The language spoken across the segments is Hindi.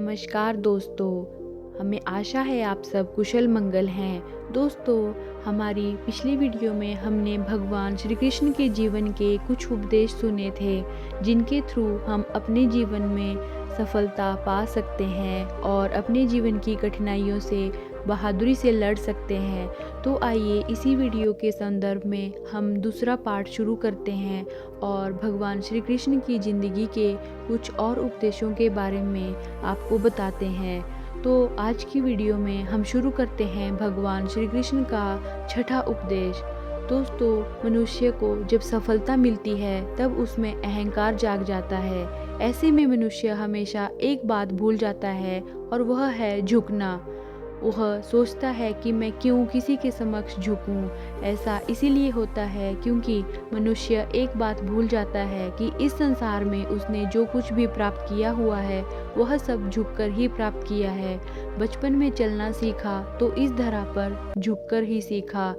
नमस्कार दोस्तों, हमें आशा है आप सब कुशल मंगल हैं। दोस्तों, हमारी पिछली वीडियो में हमने भगवान श्री कृष्ण के जीवन के कुछ उपदेश सुने थे, जिनके थ्रू हम अपने जीवन में सफलता पा सकते हैं और अपने जीवन की कठिनाइयों से बहादुरी से लड़ सकते हैं। तो आइए इसी वीडियो के संदर्भ में हम दूसरा पार्ट शुरू करते हैं और भगवान श्री कृष्ण की ज़िंदगी के कुछ और उपदेशों के बारे में आपको बताते हैं। तो आज की वीडियो में हम शुरू करते हैं भगवान श्री कृष्ण का छठा उपदेश। दोस्तों, मनुष्य को जब सफलता मिलती है तब उसमें अहंकार जाग जाता है। ऐसे में मनुष्य हमेशा एक बात भूल जाता है और वह है झुकना। वह सोचता है कि मैं क्यों किसी के समक्ष झुकूं। ऐसा इसीलिए होता है क्योंकि मनुष्य एक बात भूल जाता है कि इस संसार में उसने जो कुछ भी प्राप्त किया हुआ है वह सब झुककर ही प्राप्त किया है। बचपन में चलना सीखा तो इस धरा पर झुककर ही सीखा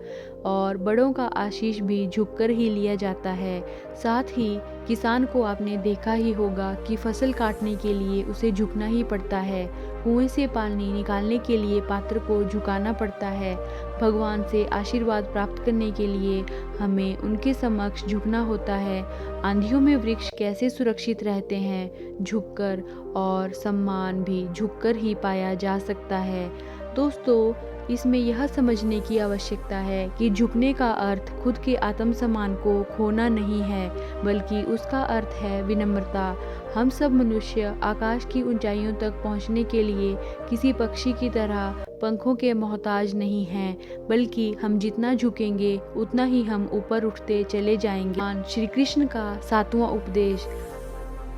और बड़ों का आशीष भी झुककर ही लिया जाता है। साथ ही किसान को आपने देखा ही होगा कि फसल काटने के लिए उसे झुकना ही पड़ता है। कुएं से पानी निकालने के लिए पात्र को झुकाना पड़ता है। भगवान से आशीर्वाद प्राप्त करने के लिए हमें उनके समक्ष झुकना होता है। आंधियों में वृक्ष कैसे सुरक्षित रहते हैं? झुककर, और सम्मान भी झुककर ही पाया जा सकता है। दोस्तों, इसमें यह समझने की आवश्यकता है कि झुकने का अर्थ खुद के आत्मसम्मान को खोना नहीं है, बल्कि उसका अर्थ है विनम्रता। हम सब मनुष्य आकाश की ऊंचाइयों तक पहुंचने के लिए किसी पक्षी की तरह पंखों के मोहताज नहीं हैं, बल्कि हम जितना झुकेंगे उतना ही हम ऊपर उठते चले जाएंगे। भगवान श्री कृष्ण का सातवां उपदेश।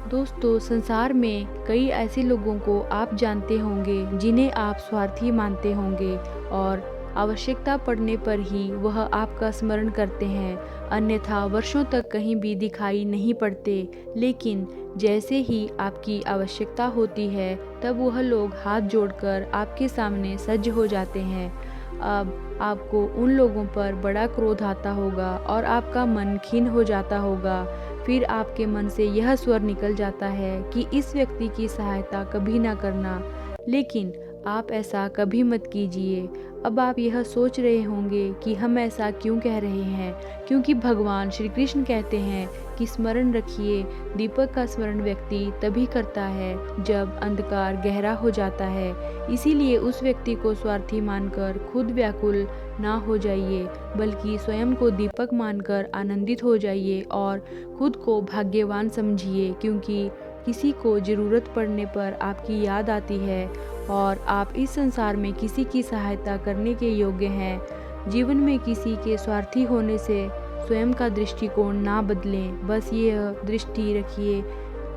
दोस्तों, संसार में कई ऐसे लोगों को आप जानते होंगे जिन्हें आप स्वार्थी मानते होंगे और आवश्यकता पड़ने पर ही वह आपका स्मरण करते हैं, अन्यथा वर्षों तक कहीं भी दिखाई नहीं पड़ते। लेकिन जैसे ही आपकी आवश्यकता होती है तब वह लोग हाथ जोड़कर आपके सामने सज्ज हो जाते हैं। अब आपको उन लोगों पर बड़ा क्रोध आता होगा और आपका मन खिन्न हो जाता होगा। फिर आपके मन से यह स्वर निकल जाता है कि इस व्यक्ति की सहायता कभी ना करना। लेकिन आप ऐसा कभी मत कीजिए। अब आप यह सोच रहे होंगे कि हम ऐसा क्यों कह रहे हैं, क्योंकि भगवान श्री कृष्ण कहते हैं कि स्मरण रखिए, दीपक का स्मरण व्यक्ति तभी करता है जब अंधकार गहरा हो जाता है। इसीलिए उस व्यक्ति को स्वार्थी मानकर खुद व्याकुल ना हो जाइए, बल्कि स्वयं को दीपक मानकर आनंदित हो जाइए और खुद को भाग्यवान समझिए, क्योंकि किसी को ज़रूरत पड़ने पर आपकी याद आती है और आप इस संसार में किसी की सहायता करने के योग्य हैं। जीवन में किसी के स्वार्थी होने से स्वयं का दृष्टिकोण ना बदलें, बस ये दृष्टि रखिए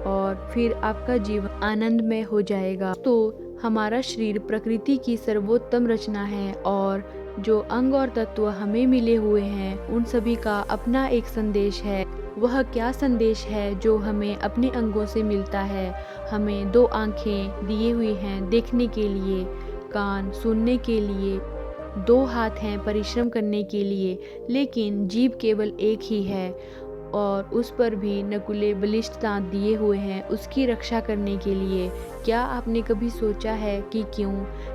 और फिर आपका जीवन आनंदमय हो जाएगा। तो हमारा शरीर प्रकृति की सर्वोत्तम रचना है और जो अंग और तत्व हमें मिले हुए हैं उन सभी का अपना एक संदेश है। वह क्या संदेश है जो हमें अपने अंगों से मिलता है? हमें दो आंखें दिए हुई हैं देखने के लिए, कान सुनने के लिए, दो हाथ हैं परिश्रम करने के लिए, लेकिन जीभ केवल एक ही है और उस पर भी नकुले बलिष्ठ दांत दिए हुए हैं उसकी रक्षा करने के लिए। क्या आपने कभी सोचा है कि क्यों?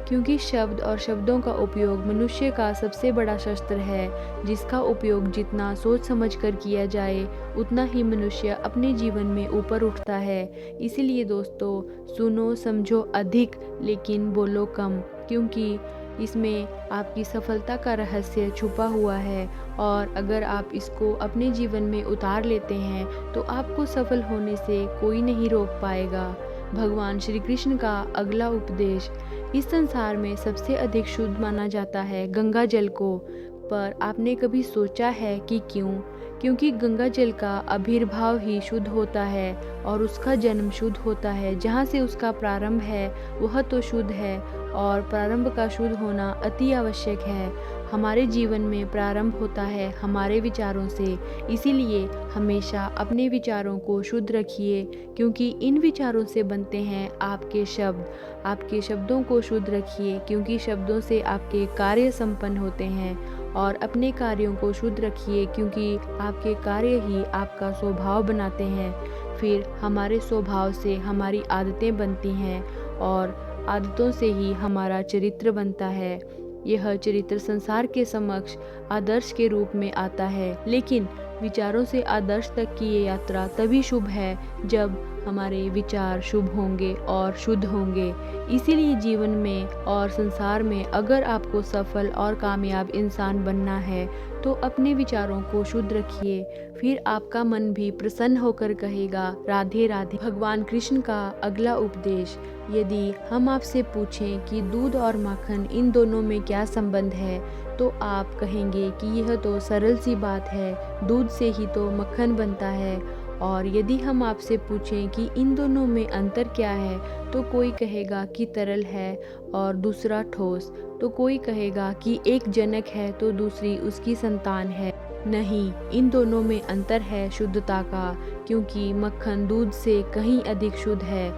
क्योंकि शब्द और शब्दों का उपयोग मनुष्य का सबसे बड़ा शस्त्र है, जिसका उपयोग जितना सोच समझ कर किया जाए उतना ही मनुष्य अपने जीवन में ऊपर उठता है। इसीलिए दोस्तों, सुनो समझो अधिक लेकिन बोलो कम, क्योंकि इसमें आपकी सफलता का रहस्य छुपा हुआ है और अगर आप इसको अपने जीवन में उतार लेते हैं तो आपको सफल होने से कोई नहीं रोक पाएगा। भगवान श्री कृष्ण का अगला उपदेश। इस संसार में सबसे अधिक शुद्ध माना जाता है गंगा जल को, पर आपने कभी सोचा है कि क्यों? क्योंकि गंगा जल का आविर्भाव ही शुद्ध होता है और उसका जन्म शुद्ध होता है। जहाँ से उसका प्रारंभ है वह तो शुद्ध है और प्रारंभ का शुद्ध होना अति आवश्यक है। हमारे जीवन में प्रारंभ होता है हमारे विचारों से, इसीलिए हमेशा अपने विचारों को शुद्ध रखिए, क्योंकि इन विचारों से बनते हैं आपके शब्द। आपके शब्दों को शुद्ध रखिए, क्योंकि शब्दों से आपके कार्य संपन्न होते हैं और अपने कार्यों को शुद्ध रखिए, क्योंकि आपके कार्य ही आपका स्वभाव बनाते हैं। फिर हमारे स्वभाव से हमारी आदतें बनती हैं और आदतों से ही हमारा चरित्र बनता है। यह चरित्र संसार के समक्ष आदर्श के रूप में आता है, लेकिन विचारों से आदर्श तक की ये यात्रा तभी शुभ है जब हमारे विचार शुभ होंगे और शुद्ध होंगे। इसीलिए जीवन में और संसार में अगर आपको सफल और कामयाब इंसान बनना है तो अपने विचारों को शुद्ध रखिए, फिर आपका मन भी प्रसन्न होकर कहेगा राधे राधे। भगवान कृष्ण का अगला उपदेश, यदि हम आपसे पूछें कि दूध और माखन इन दोनों में क्या संबंध है तो आप कहेंगे कि यह तो सरल सी बात है, दूध से ही तो मक्खन बनता है। और यदि हम आपसे पूछें कि इन दोनों में अंतर क्या है तो कोई कहेगा कि तरल है और दूसरा ठोस, तो कोई कहेगा कि एक जनक है तो दूसरी उसकी संतान है। नहीं, इन दोनों में अंतर है शुद्धता का, क्योंकि मक्खन दूध से कहीं अधिक शुद्ध है।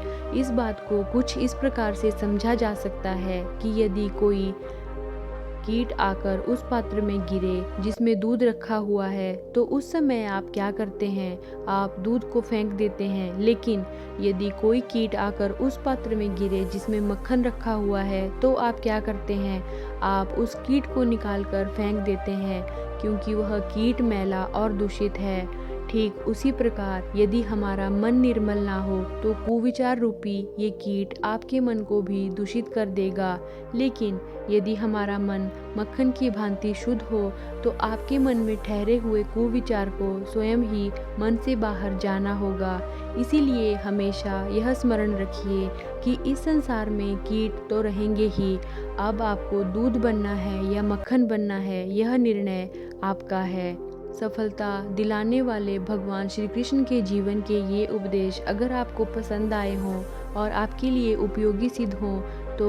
इस बात को कुछ इस प्रकार से समझा जा सकता है कि यदि कोई कीट आकर उस पात्र में गिरे जिसमें दूध रखा हुआ है तो उस समय आप क्या करते हैं, आप दूध को फेंक देते हैं। लेकिन यदि कोई कीट आकर उस पात्र में गिरे जिसमें मक्खन रखा हुआ है तो आप क्या करते हैं, आप उस कीट को निकाल कर फेंक देते हैं, क्योंकि वह कीट मैला और दूषित है। ठीक उसी प्रकार यदि हमारा मन निर्मल ना हो तो कुविचार रूपी ये कीट आपके मन को भी दूषित कर देगा। लेकिन यदि हमारा मन मक्खन की भांति शुद्ध हो तो आपके मन में ठहरे हुए कुविचार को स्वयं ही मन से बाहर जाना होगा। इसीलिए हमेशा यह स्मरण रखिए कि इस संसार में कीट तो रहेंगे ही। अब आपको दूध बनना है या मक्खन बनना है, यह निर्णय आपका है। सफलता दिलाने वाले भगवान श्री कृष्ण के जीवन के ये उपदेश अगर आपको पसंद आए हों और आपके लिए उपयोगी सिद्ध हों तो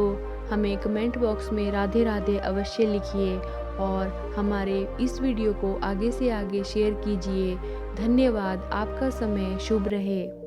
हमें कमेंट बॉक्स में राधे राधे अवश्य लिखिए और हमारे इस वीडियो को आगे से आगे शेयर कीजिए। धन्यवाद। आपका समय शुभ रहे।